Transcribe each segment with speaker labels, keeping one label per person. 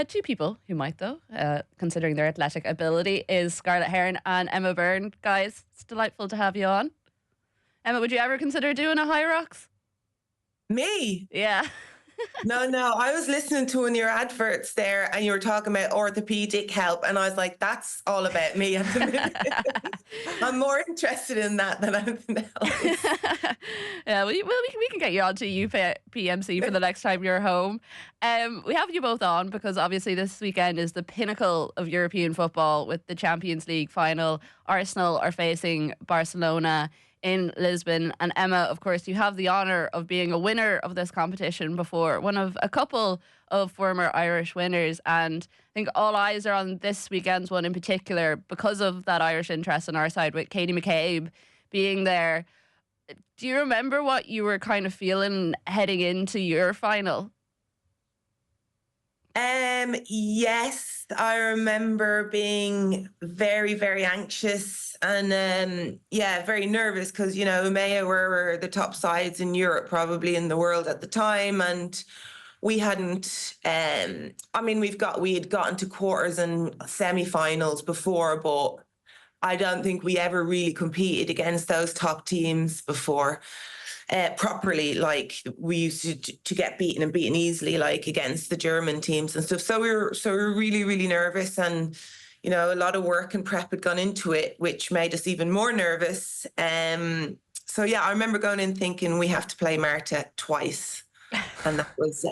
Speaker 1: Two people who might, though, considering their athletic ability, is Scarlett Herron and Emma Byrne. Guys, it's delightful to have you on. Emma, would you ever consider doing a High Rocks?
Speaker 2: Me?
Speaker 1: Yeah.
Speaker 2: No. I was listening to one of your adverts there and you were talking about orthopedic help and I was like, that's all about me at the minute. I'm more interested in that than anything else.
Speaker 1: Yeah, we can get you on to UPMC for the next time you're home. We have you both on because obviously this weekend is the pinnacle of European football with the Champions League final. Arsenal are facing Barcelona in Lisbon. And Emma, of course, you have the honour of being a winner of this competition before, one of a couple of former Irish winners. And I think all eyes are on this weekend's one in particular because of that Irish interest on our side with Katie McCabe being there. Do you remember what you were kind of feeling heading into your final?
Speaker 2: Yes, I remember being very, very anxious and very nervous because, Maya were the top sides in Europe, probably in the world at the time. And we hadn't, we had gotten to quarters and semi-finals before, but I don't think we ever really competed against those top teams before. Properly, like we used to get beaten easily, like against the German teams and stuff. So we were really, really nervous, and a lot of work and prep had gone into it, which made us even more nervous. I remember going in thinking we have to play Marta twice, and that was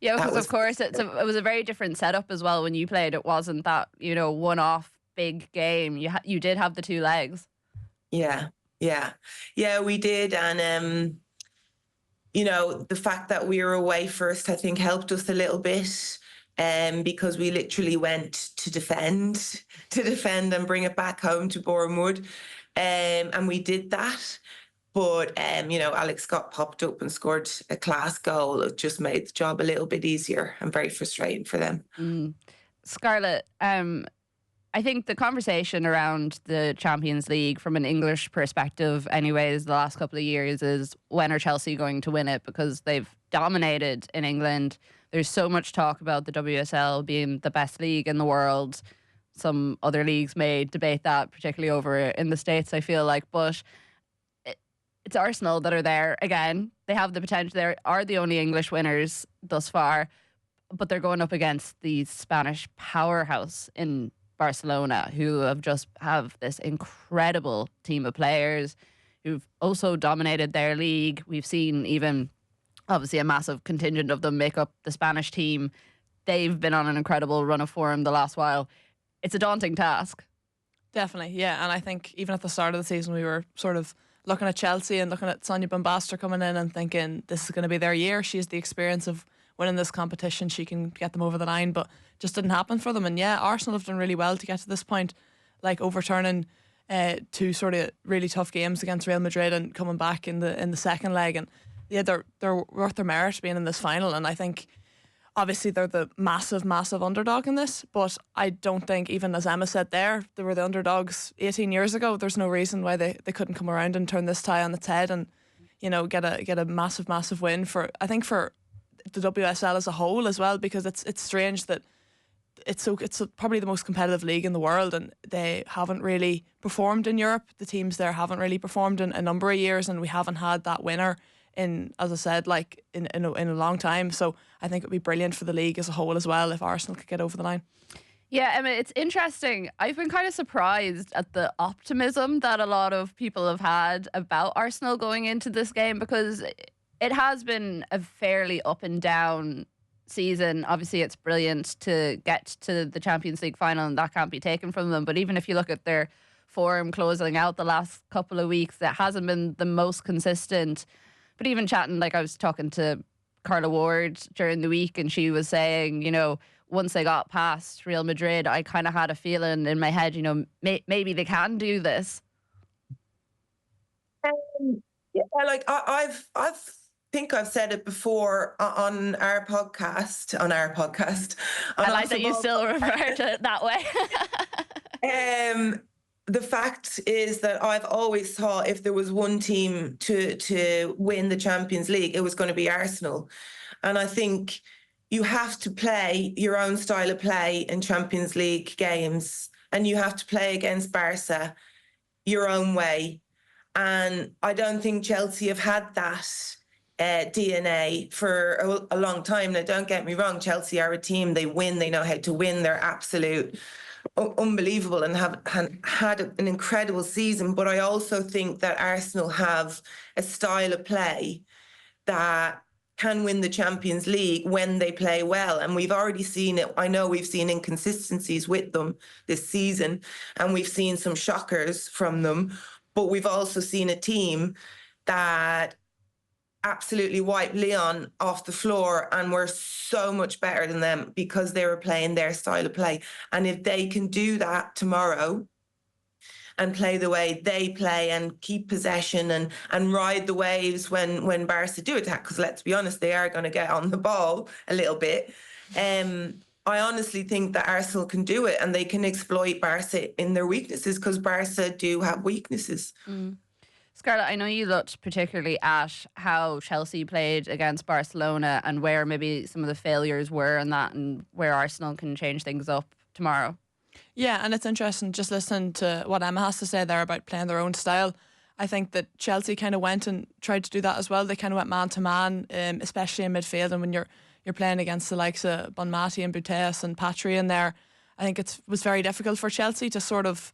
Speaker 1: yeah, because of course it was a very different setup as well when you played. It wasn't that one-off big game. You did have the two legs.
Speaker 2: Yeah, we did. And, the fact that we were away first, I think, helped us a little bit because we literally went to defend and bring it back home to Bournemouth. And we did that. But, Alex Scott popped up and scored a class goal. It just made the job a little bit easier and very frustrating for them.
Speaker 1: Scarlett, I think the conversation around the Champions League from an English perspective anyways the last couple of years is when are Chelsea going to win it, because they've dominated in England. There's so much talk about the WSL being the best league in the world. Some other leagues may debate that, particularly over in the States, I feel like. But it's Arsenal that are there again. They have the potential. They are the only English winners thus far. But they're going up against the Spanish powerhouse in Barcelona, who have this incredible team of players who've also dominated their league. We've seen even obviously a massive contingent of them make up the Spanish team. They've been on an incredible run of form the last while. It's a daunting task.
Speaker 3: Definitely, yeah. And I think even at the start of the season we were sort of looking at Chelsea and looking at Sonia Bombastor coming in and thinking this is going to be their year. She has the experience of winning this competition. She can get them over the line, but just didn't happen for them. And yeah, Arsenal have done really well to get to this point, like overturning two sort of really tough games against Real Madrid and coming back in the second leg. And yeah, they're worth their merit being in this final. And I think obviously they're the massive underdog in this, but I don't think, even as Emma said there, they were the underdogs 18 years ago. There's no reason why they couldn't come around and turn this tie on its head and get a massive win for the WSL as a whole as well, because it's strange that it's probably the most competitive league in the world and they haven't really performed in Europe. The teams there haven't really performed in a number of years, and we haven't had that winner in, as I said, like in a long time. So I think it would be brilliant for the league as a whole as well if Arsenal could get over the line.
Speaker 1: Yeah, Emma, it's interesting. I've been kind of surprised at the optimism that a lot of people have had about Arsenal going into this game, because it has been a fairly up and down season. Obviously, it's brilliant to get to the Champions League final, and that can't be taken from them. But even if you look at their form closing out the last couple of weeks, it hasn't been the most consistent. But even chatting, like I was talking to Carla Ward during the week, and she was saying, once they got past Real Madrid, I kind of had a feeling in my head, maybe they can do this.
Speaker 2: Like I've think I've said it before on our podcast.
Speaker 1: I like that you still refer to it that way.
Speaker 2: The fact is that I've always thought if there was one team to win the Champions League, it was going to be Arsenal. And I think, you have to play your own style of play in Champions League games, and you have to play against Barca your own way. And I don't think Chelsea have had that DNA for a long time. Now, don't get me wrong, Chelsea are a team. They win. They know how to win. They're absolute unbelievable and have had an incredible season. But I also think that Arsenal have a style of play that can win the Champions League when they play well. And we've already seen it. I know we've seen inconsistencies with them this season, and we've seen some shockers from them. But we've also seen a team that absolutely wiped Lyon off the floor and were so much better than them because they were playing their style of play. And if they can do that tomorrow and play the way they play and keep possession and ride the waves when Barca do attack, because let's be honest, they are going to get on the ball a little bit. I honestly think that Arsenal can do it, and they can exploit Barca in their weaknesses, because Barca do have weaknesses.
Speaker 1: Scarlett, I know you looked particularly at how Chelsea played against Barcelona and where maybe some of the failures were in that, and where Arsenal can change things up tomorrow.
Speaker 3: Yeah, and it's interesting just listening to what Emma has to say there about playing their own style. I think that Chelsea kind of went and tried to do that as well. They kind of went man to man, especially in midfield, and when you're playing against the likes of Bonmati and Buteas and Patry in there, I think it was very difficult for Chelsea to sort of,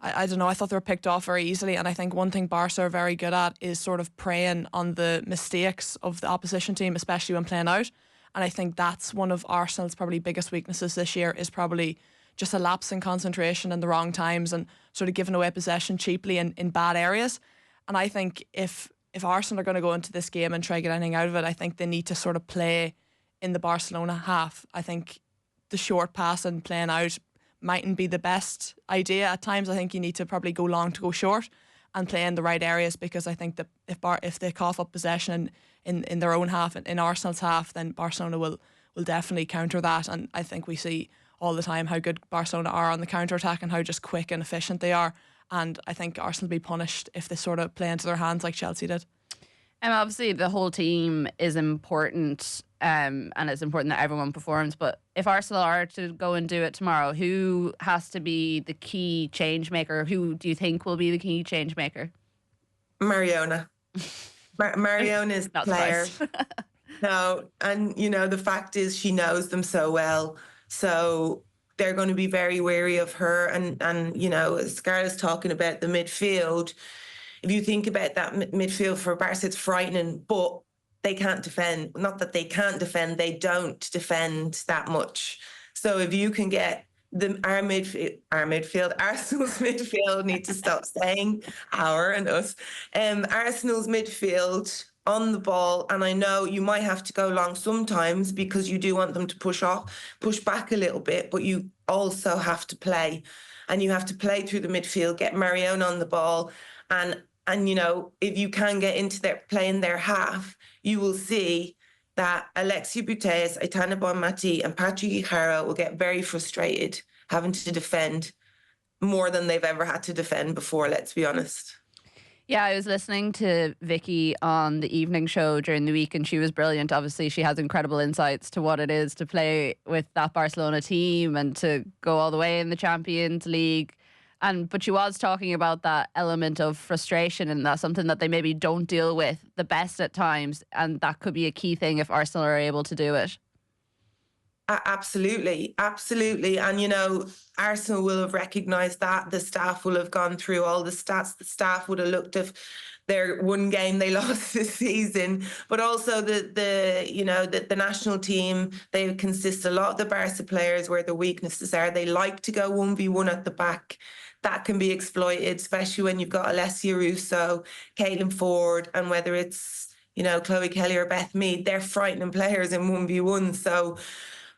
Speaker 3: I don't know, I thought they were picked off very easily. And I think one thing Barca are very good at is sort of preying on the mistakes of the opposition team, especially when playing out. And I think that's one of Arsenal's probably biggest weaknesses this year, is probably just a lapse in concentration in the wrong times and sort of giving away possession cheaply in bad areas. And I think if Arsenal are going to go into this game and try to get anything out of it, I think they need to sort of play in the Barcelona half. I think the short pass and playing out mightn't be the best idea at times. I think you need to probably go long to go short and play in the right areas, because I think that if they cough up possession in their own half, in Arsenal's half, then Barcelona will definitely counter that. And I think we see all the time how good Barcelona are on the counter-attack and how just quick and efficient they are. And I think Arsenal will be punished if they sort of play into their hands like Chelsea did.
Speaker 1: And obviously the whole team is important, and it's important that everyone performs. But if Arsenal are to go and do it tomorrow, who has to be the key change maker? Who do you think will be the key change maker?
Speaker 2: Mariona. Mariona is the player. No, and the fact is she knows them so well. So they're going to be very wary of her. And Scarlett's talking about the midfield. If you think about that midfield for Barca, it's frightening, but they can't defend. Not that they can't defend, they don't defend that much. So if you can get our midfield, Arsenal's midfield, need to stop saying our and us, Arsenal's midfield on the ball, and I know you might have to go long sometimes because you do want them to push back a little bit, but you also have to play, and you have to play through the midfield, get Marion on the ball, and if you can get into their play in their half, you will see that Alexia Putellas, Aitana Bonmati and Patrick Herron will get very frustrated having to defend more than they've ever had to defend before, let's be honest.
Speaker 1: Yeah, I was listening to Vicky on the evening show during the week, and she was brilliant. Obviously, she has incredible insights to what it is to play with that Barcelona team and to go all the way in the Champions League. But she was talking about that element of frustration, and that's something that they maybe don't deal with the best at times, and that could be a key thing if Arsenal are able to do it.
Speaker 2: Absolutely. And, Arsenal will have recognised that. The staff will have gone through all the stats. The staff would have looked at their one game they lost this season, but also the national team. They consist a lot of the Barca players where the weaknesses are. They like to go 1v1 at the back. That can be exploited, especially when you've got Alessia Russo, Caitlin Ford, and whether it's, Chloe Kelly or Beth Mead, they're frightening players in 1v1. So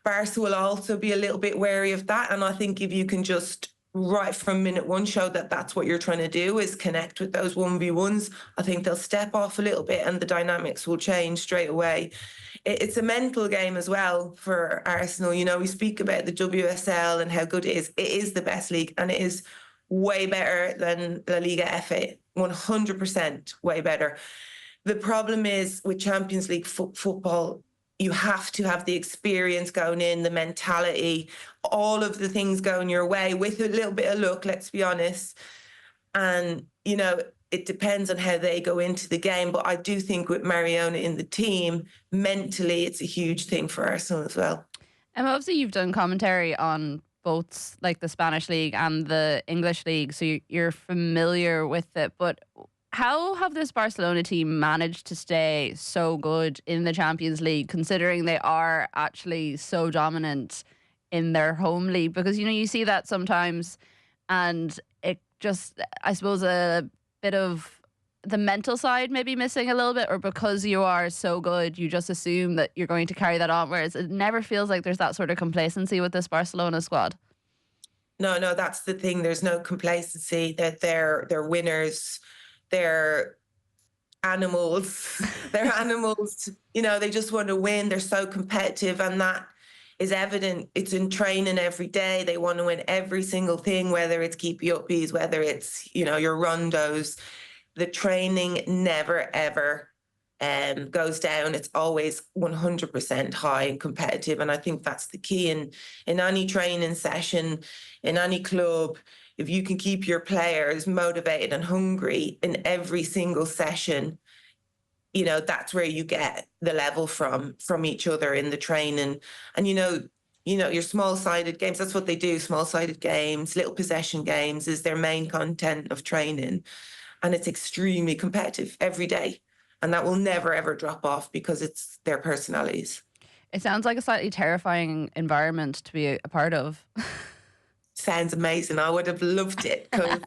Speaker 2: Barca will also be a little bit wary of that. And I think if you can just right from minute one show that that's what you're trying to do, is connect with those 1v1s, I think they'll step off a little bit and the dynamics will change straight away. It's a mental game as well for Arsenal. We speak about the WSL and how good it is. It is the best league, and it is way better than La Liga FA, 100% way better. The problem is with Champions League football, you have to have the experience going in, the mentality, all of the things going your way with a little bit of luck, let's be honest. And, you know, it depends on how they go into the game. But I do think with Mariona in the team, mentally, it's a huge thing for Arsenal as well.
Speaker 1: And obviously you've done commentary on both like the Spanish league and the English league, so you're familiar with it. But how have this Barcelona team managed to stay so good in the Champions League, considering they are actually so dominant in their home league? Because, you know, you see that sometimes, and it just, I suppose, a bit of the mental side maybe missing a little bit, or because you are so good, you just assume that you're going to carry that on, whereas it never feels like there's that sort of complacency with this Barcelona squad.
Speaker 2: No, that's the thing. There's no complacency, that they're winners. They're animals. They're animals. You know, they just want to win. They're so competitive, and that is evident. It's in training every day. They want to win every single thing, whether it's keepy uppies, whether it's, you know, your rondos. The training never, ever goes down. It's always 100% high and competitive. And I think that's the key in any training session, in any club. If you can keep your players motivated and hungry in every single session, you know, that's where you get the level from each other in the training. And, you know, your small-sided games, that's what they do. Small-sided games, little possession games is their main content of training. And it's extremely competitive every day. And that will never, ever drop off because it's their personalities.
Speaker 1: It sounds like a slightly terrifying environment to be a part of.
Speaker 2: Sounds amazing. I would have loved it. Because,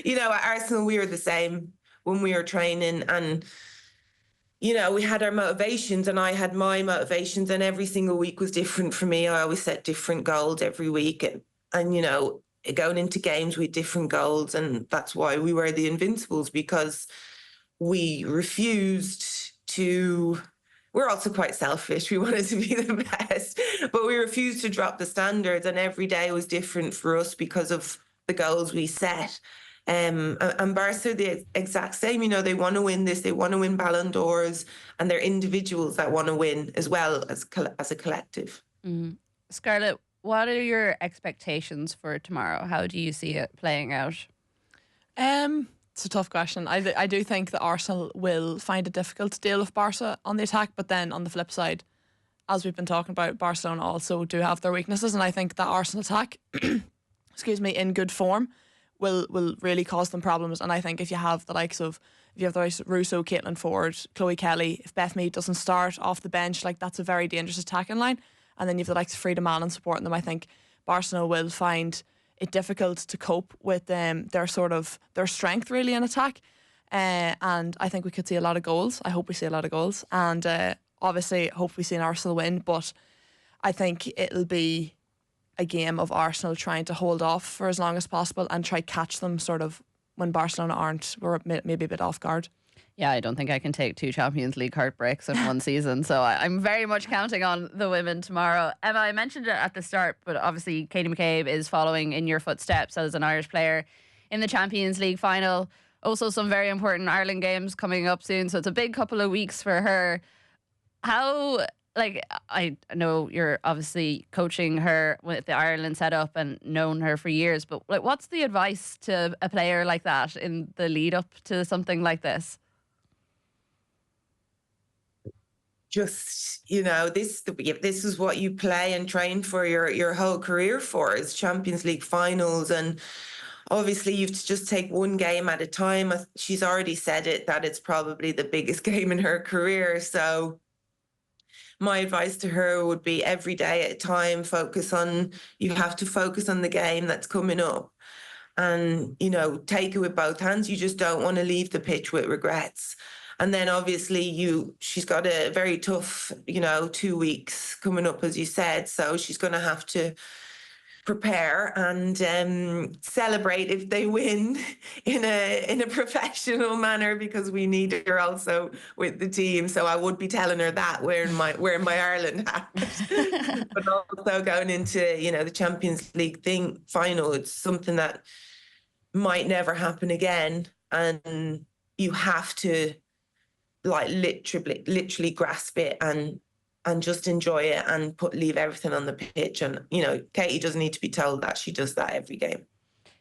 Speaker 2: you know, at Arsenal, we were the same when we were training. And, you know, we had our motivations and I had my motivations, and every single week was different for me. I always set different goals every week. And you know, going into games with different goals. And that's why we were the Invincibles, because we refused to, we're also quite selfish. We wanted to be the best, but we refused to drop the standards. And every day was different for us because of the goals we set. And Barca are the exact same. You know, they want to win this. They want to win Ballon d'Ors, and they're individuals that want to win as well as a collective.
Speaker 1: Mm-hmm. Scarlett, what are your expectations for tomorrow? How do you see it playing out?
Speaker 3: It's a tough question. I do think that Arsenal will find it difficult to deal with Barca on the attack, but then on the flip side, as we've been talking about, Barcelona also do have their weaknesses, and I think that Arsenal attack, in good form, will really cause them problems. And I think if you have the likes of Russo, Caitlin Ford, Chloe Kelly, if Beth Mead doesn't start off the bench, like, that's a very dangerous attacking line. And then you've the likes of Frida Mann supporting them. I think Barcelona will find it difficult to cope with their strength really in attack. And I think we could see a lot of goals. I hope we see a lot of goals. And obviously hope we see an Arsenal win. But I think it'll be a game of Arsenal trying to hold off for as long as possible and try catch them sort of when Barcelona were maybe a bit off guard.
Speaker 1: Yeah, I don't think I can take 2 Champions League heartbreaks in one season. So I'm very much counting on the women tomorrow. Emma, I mentioned it at the start, but obviously Katie McCabe is following in your footsteps as an Irish player in the Champions League final. Also some very important Ireland games coming up soon. So it's a big couple of weeks for her. How, like, I know you're obviously coaching her with the Ireland setup and known her for years, but like, what's the advice to a player like that in the lead up to something like this?
Speaker 2: Just, you know, this is what you play and train for your whole career for, is Champions League finals. And obviously you've to just take one game at a time. She's already said it, that it's probably the biggest game in her career. So my advice to her would be every day at a time, you have to focus on the game that's coming up. And, you know, take it with both hands. You just don't want to leave the pitch with regrets. And then obviously she's got a very tough, 2 weeks coming up, as you said. So she's going to have to prepare and celebrate if they win in a professional manner, because we need her also with the team. So I would be telling her that wearing my Ireland hat. But also going into, the Champions League final, it's something that might never happen again. And you have to literally grasp it and and just enjoy it and leave everything on the pitch. And, you know, Katie doesn't need to be told that. She does that every game.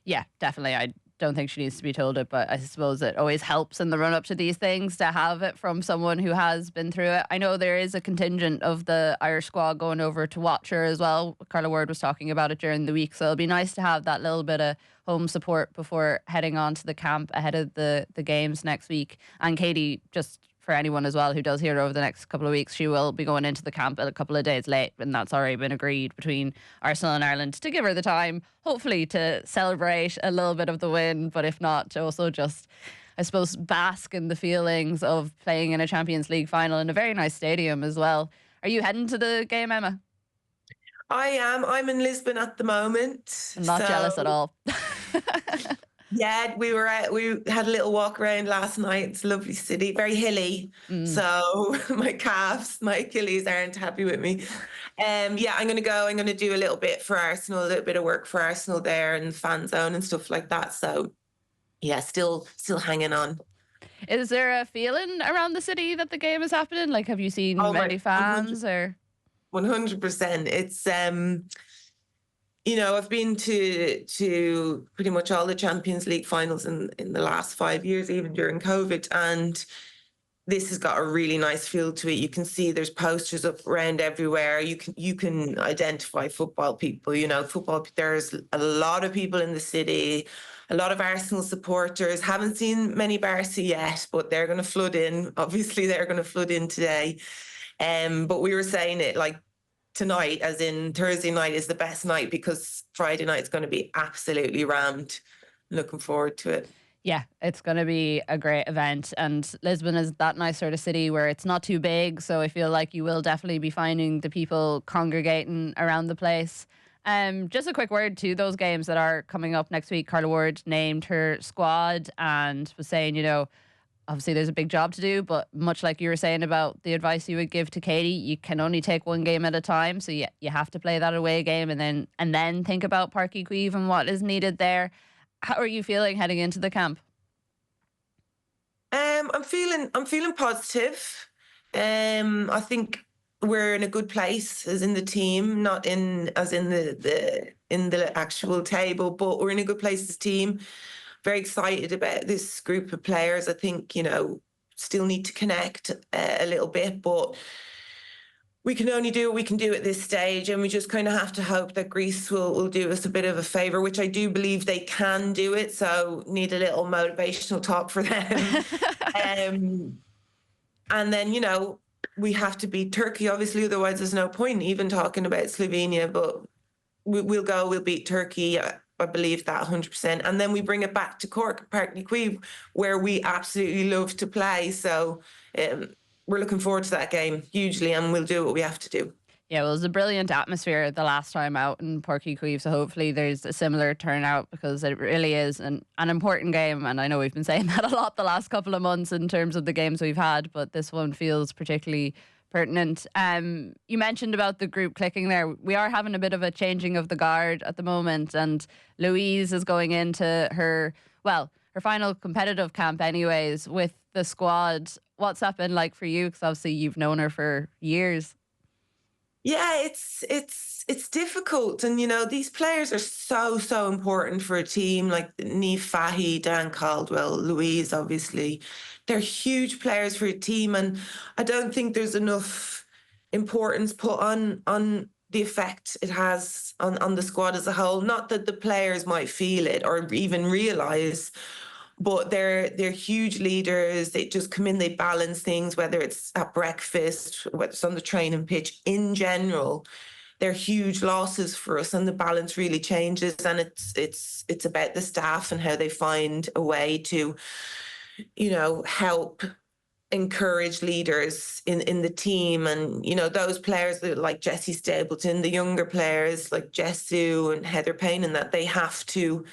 Speaker 1: Yeah, definitely. I don't think she needs to be told it, but I suppose it always helps in the run up to these things to have it from someone who has been through it. I know there is a contingent of the Irish squad going over to watch her as well. Carla Ward was talking about it during the week, so it'll be nice to have that little bit of home support before heading on to the camp ahead of the games next week. And Katie, just for anyone as well who does hear over the next couple of weeks, she will be going into the camp a couple of days late, and that's already been agreed between Arsenal and Ireland to give her the time, hopefully to celebrate a little bit of the win, but if not, to also just, I suppose, bask in the feelings of playing in a Champions League final in a very nice stadium as well. Are you heading to the game, Emma?
Speaker 2: I am. I'm in Lisbon at the moment.
Speaker 1: I'm not jealous at all.
Speaker 2: Yeah, we had a little walk around last night. It's a lovely city, very hilly. So my calves, my Achilles aren't happy with me. Yeah, I'm going to go. I'm going to do a little bit for Arsenal, a little bit of work for Arsenal there and fan zone and stuff like that. So yeah, still hanging on.
Speaker 1: Is there a feeling around the city that the game is happening? Like, have you seen many fans
Speaker 2: 100%. It's you know, I've been to pretty much all the Champions League finals in the last 5 years, even during COVID, and this has got a really nice feel to it. You can see there's posters up around everywhere. You can identify football people. You know, there's a lot of people in the city, a lot of Arsenal supporters. Haven't seen many Barca yet, but they're going to flood in. Obviously, they're going to flood in today. But we were saying it like, tonight, as in Thursday night, is the best night because Friday night is going to be absolutely rammed. Looking forward to it.
Speaker 1: Yeah, it's going to be a great event. And Lisbon is that nice sort of city where it's not too big. So I feel like you will definitely be finding the people congregating around the place. Just a quick word to those games that are coming up next week. Carla Ward named her squad and was saying, you know, obviously there's a big job to do, but much like you were saying about the advice you would give to Katie, you can only take one game at a time. So you have to play that away game and then think about Páirc Uí Chaoimh and what is needed there. How are you feeling heading into the camp?
Speaker 2: I'm feeling positive. I think we're in a good place as in the team, not in the actual table, but we're in a good place as a team. Very excited about this group of players. I think, you know, still need to connect a little bit, but we can only do what we can do at this stage, and we just kind of have to hope that Greece will do us a bit of a favour, which I do believe they can do it, so need a little motivational talk for them. And then, you know, we have to beat Turkey, obviously, otherwise there's no point even talking about Slovenia, but we'll beat Turkey. I believe that 100%. And then we bring it back to Cork, Páirc Uí Chaoimh, where we absolutely love to play. So we're looking forward to that game hugely, and we'll do what we have to do.
Speaker 1: Yeah, well, it was a brilliant atmosphere the last time out in Páirc Uí Chaoimh, so hopefully there's a similar turnout because it really is an important game, and I know we've been saying that a lot the last couple of months in terms of the games we've had, but this one feels particularly pertinent. You mentioned about the group clicking there. We are having a bit of a changing of the guard at the moment, and Louise is going into her final competitive camp anyways with the squad. What's that been like for you? Because obviously you've known her for years.
Speaker 2: Yeah, it's difficult. And, you know, these players are so important for a team, like Niamh Fahey, Dan Caldwell, Louise, obviously. They're huge players for a team. And I don't think there's enough importance put on the effect it has on the squad as a whole. Not that the players might feel it or even realise, but they're huge leaders. They just come in, they balance things, whether it's at breakfast, whether it's on the training pitch. In general, they're huge losses for us, and the balance really changes. And it's about the staff and how they find a way to, you know, help encourage leaders in the team. And, you know, those players that like Jessie Stapleton, the younger players like Jessu and Heather Payne, and that they have to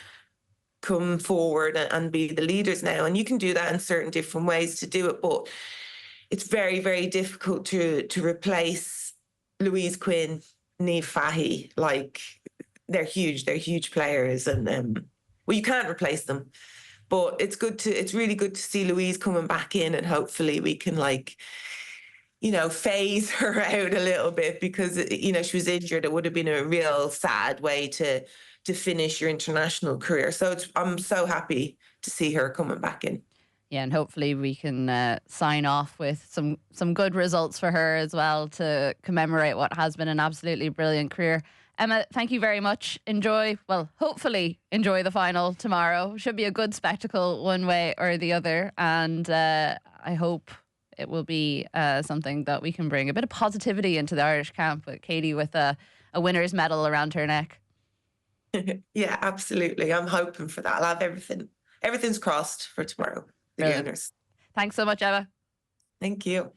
Speaker 2: come forward and be the leaders now. And you can do that in certain different ways to do it, but it's very, very difficult to replace Louise Quinn, Niamh Fahey. Like, they're huge players, and well, you can't replace them. But it's really good to see Louise coming back in, and hopefully we can, like, phase her out a little bit because, she was injured. It would have been a real sad way to finish your international career. So I'm so happy to see her coming back in.
Speaker 1: Yeah, and hopefully we can sign off with some good results for her as well to commemorate what has been an absolutely brilliant career. Emma, thank you very much. Hopefully enjoy the final tomorrow. Should be a good spectacle one way or the other. And I hope it will be something that we can bring a bit of positivity into the Irish camp with Katie with a winner's medal around her neck.
Speaker 2: Yeah, absolutely. I'm hoping for that. I'll have everything. Everything's crossed for tomorrow. The Gunners.
Speaker 1: Thanks so much, Emma.
Speaker 2: Thank you.